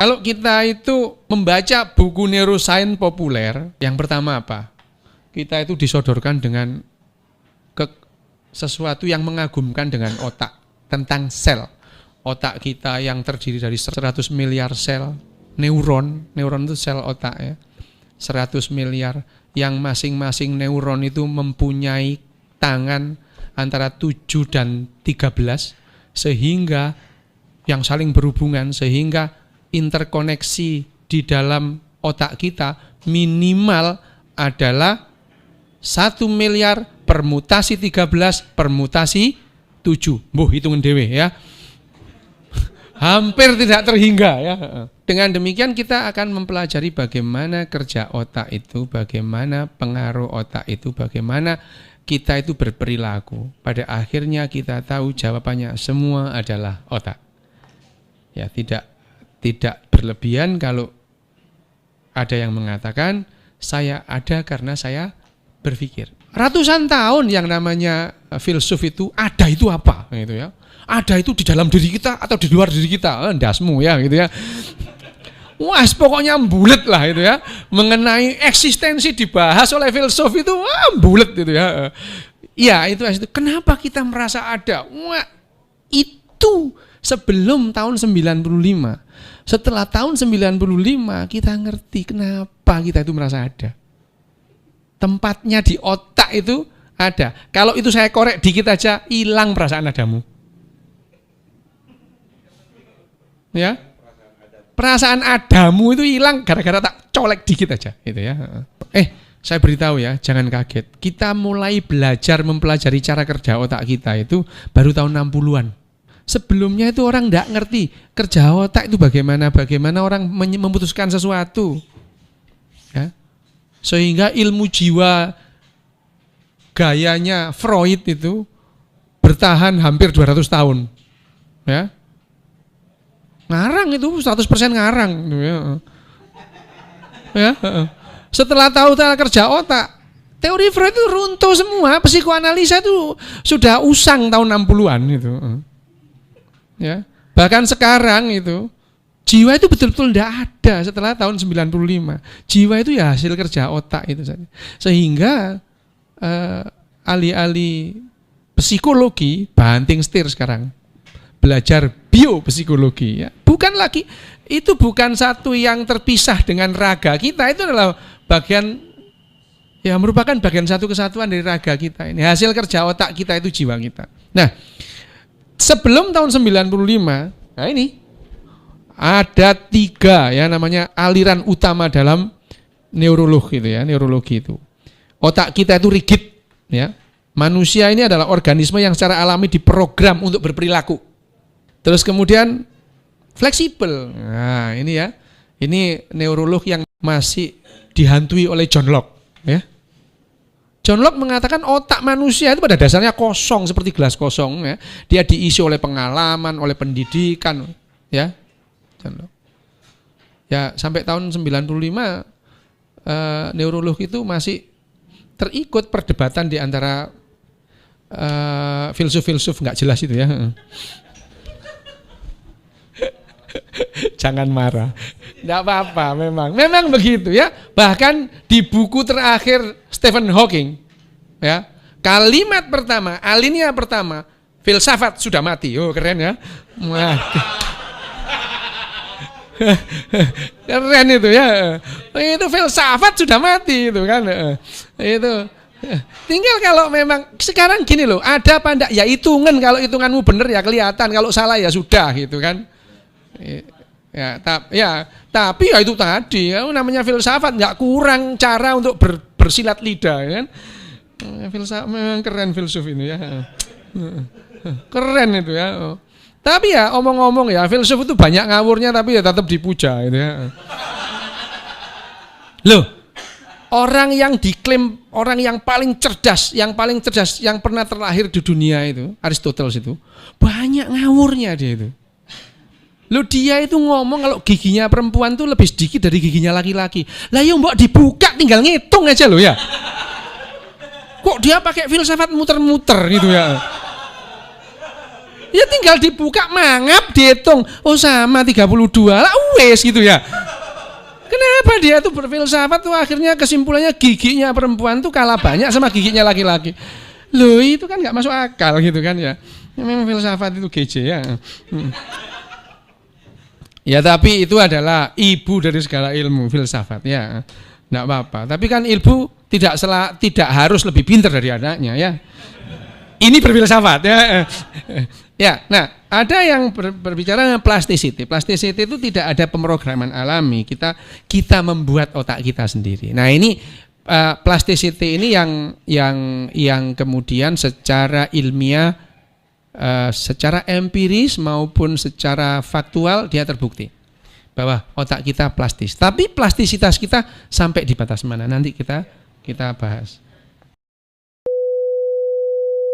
Kalau kita itu membaca buku neuroscience populer, yang pertama apa? Kita itu disodorkan dengan sesuatu yang mengagumkan dengan otak, tentang sel. Otak kita yang terdiri dari 100 miliar sel, neuron itu sel otak ya. 100 miliar, yang masing-masing neuron itu mempunyai tangan antara 7 dan 13, sehingga yang saling berhubungan, sehingga interkoneksi di dalam otak kita minimal adalah 1 miliar permutasi 13 permutasi 7. Mbuh hitungan dewe ya. Hampir tidak terhingga ya. Dengan demikian kita akan mempelajari bagaimana kerja otak itu, bagaimana pengaruh otak itu, bagaimana kita itu berperilaku. Pada akhirnya kita tahu jawabannya semua adalah otak. Ya, tidak berlebihan kalau ada yang mengatakan saya ada karena saya berpikir. Ratusan tahun yang namanya filsuf itu ada itu apa gitu ya. Ada itu di dalam diri kita atau di luar diri kita, ndasmu ya gitu ya. Wah, pokoknya bulet lah itu ya. Mengenai eksistensi dibahas oleh filsuf itu bulet gitu ya. Ya, itu. Kenapa kita merasa ada? Wah, itu sebelum tahun 95. Setelah tahun 95 kita ngerti kenapa kita itu merasa ada. Tempatnya di otak itu ada. Kalau itu saya korek dikit aja, hilang perasaan adamu. Ya, perasaan adamu itu hilang gara-gara tak colek dikit aja, gitu ya. Saya beritahu ya, jangan kaget. Kita mulai mempelajari cara kerja otak kita itu baru tahun 60-an. Sebelumnya itu orang tidak ngerti kerja otak itu bagaimana orang memutuskan sesuatu. Ya. Sehingga ilmu jiwa gayanya Freud itu bertahan hampir 200 tahun. Ya. Ngarang itu 100% ngarang. Ya. Setelah tahu cara kerja otak, teori Freud itu runtuh semua. Psikoanalisa itu sudah usang tahun 60-an itu. Ya, bahkan sekarang itu jiwa itu betul-betul tidak ada setelah tahun 95. Jiwa itu ya hasil kerja otak itu saja. Sehingga ahli-ahli psikologi banting setir sekarang belajar biopsikologi ya. Bukan satu yang terpisah dengan raga kita, itu adalah merupakan bagian satu kesatuan dari raga kita ini. Hasil kerja otak kita itu jiwa kita. Nah, sebelum tahun 95, nah ini ada 3 ya namanya aliran utama dalam neurologi itu ya, neurologi itu. Otak kita itu rigid ya. Manusia ini adalah organisme yang secara alami diprogram untuk berperilaku. Terus kemudian fleksibel. Nah, ini ya. Ini neurolog yang masih dihantui oleh John Locke ya. John Locke mengatakan otak manusia itu pada dasarnya kosong seperti gelas kosong ya. Dia diisi oleh pengalaman, oleh pendidikan ya. John Locke. Ya, sampai tahun 95 neurolog itu masih terikut perdebatan di antara filsuf-filsuf nggak jelas itu ya. Jangan marah. Tidak apa-apa memang begitu ya. Bahkan di buku terakhir Stephen Hawking ya, kalimat pertama, alinea pertama, filsafat sudah mati. Oh, keren ya. Keren itu ya. Itu filsafat sudah mati itu kan. Itu tinggal kalau memang sekarang gini loh, ada apa enggak ya hitungan, kalau hitunganmu benar ya kelihatan, kalau salah ya sudah gitu kan. Tapi ya itu tadi ya, namanya filsafat nggak kurang cara untuk bersilat lidah kan. Filsafat memang keren filsuf ini ya. Keren itu ya. Tapi ya omong-omong ya, filsuf itu banyak ngawurnya tapi ya tetap dipuja gitu ya. Loh, orang yang diklaim orang yang paling cerdas yang pernah terlahir di dunia itu, Aristoteles itu, banyak ngawurnya dia itu. Loh, dia itu ngomong kalau giginya perempuan tuh lebih sedikit dari giginya laki-laki. Lah ya mbok dibuka tinggal ngitung aja loh ya. Kok dia pakai filsafat muter-muter gitu ya. Ya tinggal dibuka, mangap, dihitung. Oh sama 32 lah, wes gitu ya. Kenapa dia tuh berfilsafat tuh akhirnya kesimpulannya giginya perempuan tuh kalah banyak sama giginya laki-laki. Loh itu kan nggak masuk akal gitu kan ya. Memang filsafat itu GJ ya. Ya tapi itu adalah ibu dari segala ilmu, filsafat ya. Nggak apa-apa. Tapi kan ibu tidak harus lebih pintar dari anaknya ya. Ini berfilsafat ya. Ya, nah ada yang berbicara plasticity. Plasticity itu tidak ada pemrograman alami. Kita membuat otak kita sendiri. Nah ini plasticity ini yang kemudian secara ilmiah, secara empiris maupun secara faktual dia terbukti bahwa otak kita plastis. Tapi plastisitas kita sampai di batas mana nanti kita bahas.